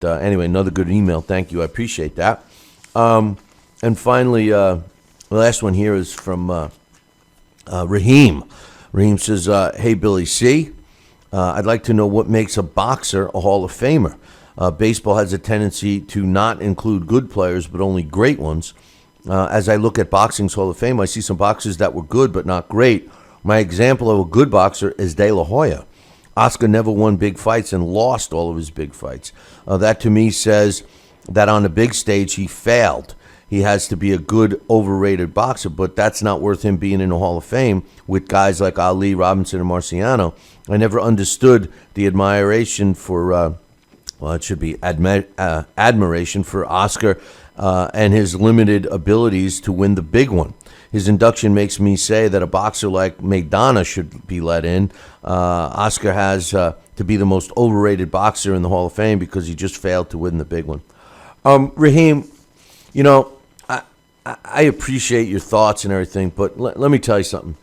Anyway, another good email. Thank you. I appreciate that. And finally, the last one here is from Raheem. Raheem says, hey, Billy C., I'd like to know what makes a boxer a Hall of Famer. Baseball has a tendency to not include good players, but only great ones. As I look at boxing's Hall of Fame, I see some boxers that were good but not great. My example of a good boxer is De La Hoya. Oscar never won big fights and lost all of his big fights. That to me says that on the big stage he failed. He has to be a good, overrated boxer, but that's not worth him being in the Hall of Fame with guys like Ali, Robinson, and Marciano. I never understood the admiration for, it should be admiration for Oscar and his limited abilities to win the big one. His induction makes me say that a boxer like Maidana should be let in. Oscar has to be the most overrated boxer in the Hall of Fame because he just failed to win the big one. Raheem, you know, I appreciate your thoughts and everything, but let me tell you something.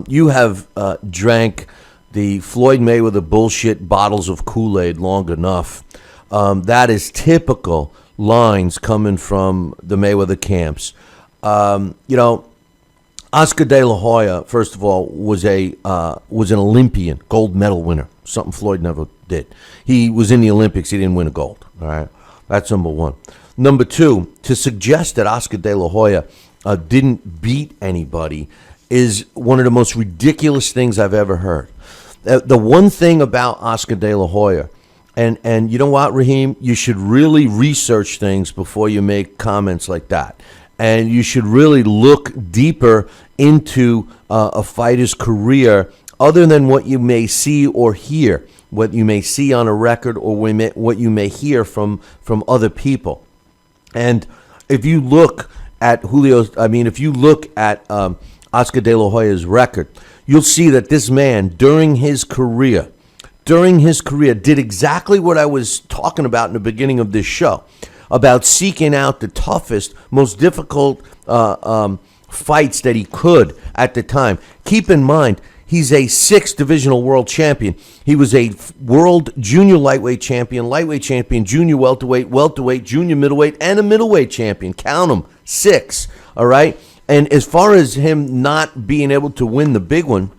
You have drank the Floyd Mayweather bullshit bottles of Kool-Aid long enough. That is typical lines coming from the Mayweather camps. You know, Oscar De La Hoya, first of all, was an Olympian, gold medal winner, something Floyd never did. He was in the Olympics. He didn't win a gold. All right, that's number one. Number two, to suggest that Oscar De La Hoya didn't beat anybody is one of the most ridiculous things I've ever heard. The one thing about Oscar De La Hoya, and you know what, Raheem, you should really research things before you make comments like that. And you should really look deeper into a fighter's career other than what you may see or hear, what you may see on a record or what you may hear from other people. And if you look at Oscar De La Hoya's record, you'll see that this man, during his career, did exactly what I was talking about in the beginning of this show, about seeking out the toughest, most difficult fights that he could at the time. Keep in mind, he's a 6th divisional world champion. He was a world junior lightweight champion, junior welterweight, junior middleweight, and a middleweight champion. Count them, 6, all right? And as far as him not being able to win the big one,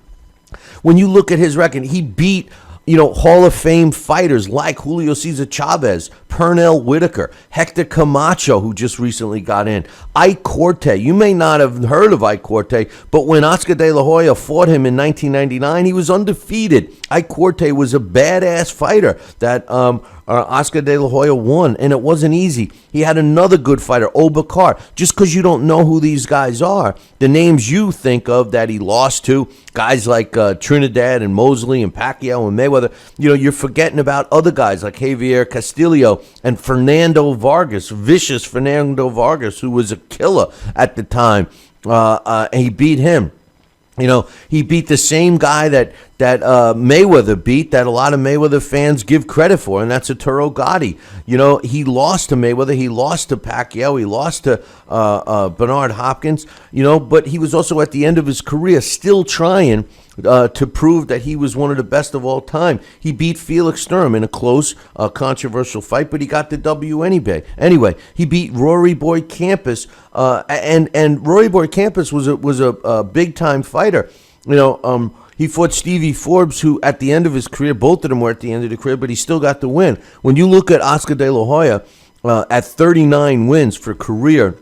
when you look at his record, he beat Hall of Fame fighters like Julio Cesar Chavez, Pernell Whitaker, Hector Camacho, who just recently got in, Ike Corte. You may not have heard of Ike Corte, but when Oscar De La Hoya fought him in 1999, he was undefeated. Ike Corte was a badass fighter that Oscar De La Hoya won, and it wasn't easy. He had another good fighter, Obakar. Just because you don't know who these guys are, the names you think of that he lost to, guys like Trinidad and Mosley and Pacquiao and Mayweather, you're forgetting about other guys like Javier Castillo and Fernando Vargas, vicious Fernando Vargas, who was a killer at the time. And he beat him. He beat the same guy that Mayweather beat, that a lot of Mayweather fans give credit for, and that's Arturo Gotti. He lost to Mayweather, he lost to Pacquiao, he lost to Bernard Hopkins, but he was also at the end of his career still trying to prove that he was one of the best of all time. He beat Felix Sturm in a close, controversial fight, but he got the W anyway. Anyway, he beat Rory Boyd Campus, and Rory Boyd Campus was a big time fighter. He fought Stevie Forbes, who at the end of his career, both of them were at the end of the career, but he still got the win. When you look at Oscar De La Hoya at 39 wins for career,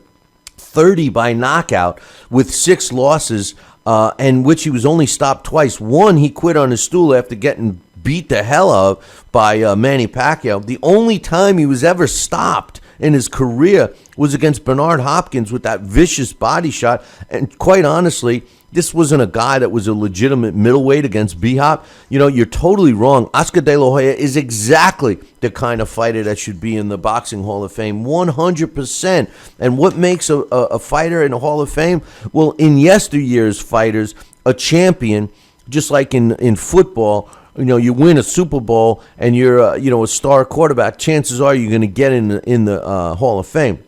30 by knockout with 6 losses, and which he was only stopped twice. One, he quit on his stool after getting beat the hell out by Manny Pacquiao. The only time he was ever stopped in his career was against Bernard Hopkins with that vicious body shot. And quite honestly, this wasn't a guy that was a legitimate middleweight against B-Hop. You're totally wrong. Oscar De La Hoya is exactly the kind of fighter that should be in the Boxing Hall of Fame, 100%. And what makes a fighter in the Hall of Fame? Well, in yesteryear's fighters, a champion, just like in football, you win a Super Bowl and you're a star quarterback, chances are you're going to get in the Hall of Fame.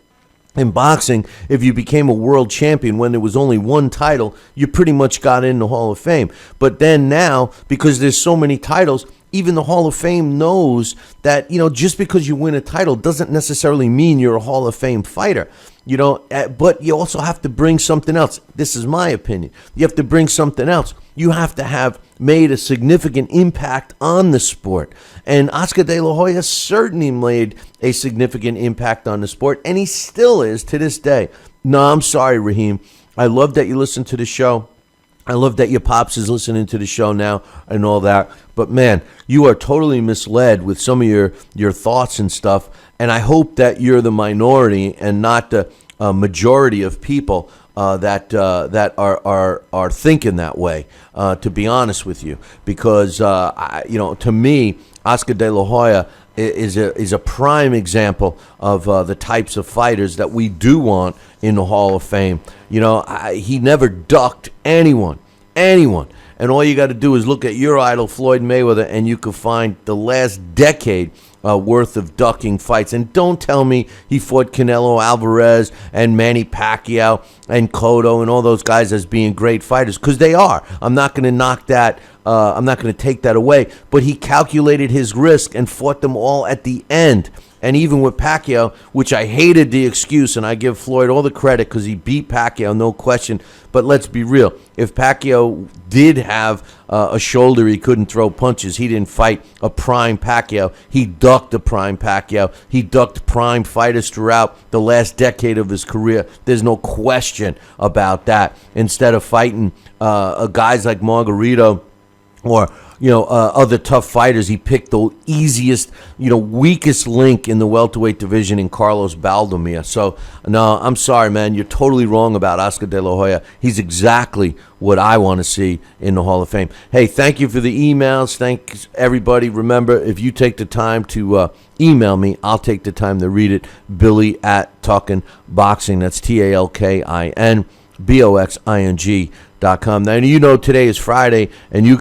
In boxing, if you became a world champion when there was only one title, you pretty much got in the Hall of Fame. But then now, because there's so many titles, even the Hall of Fame knows that, just because you win a title doesn't necessarily mean you're a Hall of Fame fighter. But you also have to bring something else. This is my opinion. You have to bring something else. You have to have made a significant impact on the sport. And Oscar De La Hoya certainly made a significant impact on the sport, and he still is to this day. No, I'm sorry, Raheem. I love that you listen to the show. I love that your pops is listening to the show now and all that. But, man, you are totally misled with some of your thoughts and stuff. And I hope that you're the minority and not the majority of people that are thinking that way, to be honest with you. Because, to me, Oscar De La Hoya is a prime example of the types of fighters that we do want in the Hall of Fame. He never ducked anyone. And all you got to do is look at your idol, Floyd Mayweather, and you can find the last decade worth of ducking fights. And don't tell me he fought Canelo Alvarez and Manny Pacquiao and Cotto and all those guys as being great fighters, because they are. I'm not going to knock that. I'm not going to take that away. But he calculated his risk and fought them all at the end. And even with Pacquiao, which I hated the excuse, and I give Floyd all the credit because he beat Pacquiao, no question. But let's be real. If Pacquiao did have a shoulder he couldn't throw punches, he didn't fight a prime Pacquiao. He ducked a prime Pacquiao. He ducked prime fighters throughout the last decade of his career. There's no question about that. Instead of fighting guys like Margarito or other tough fighters, he picked the easiest, weakest link in the welterweight division in Carlos Baldomir. So, no, I'm sorry, man. You're totally wrong about Oscar De La Hoya. He's exactly what I want to see in the Hall of Fame. Hey, thank you for the emails. Thanks, everybody. Remember, if you take the time to email me, I'll take the time to read it. Billy at Talkin' Boxing. That's TalkinBoxing.com. Now, today is Friday, and you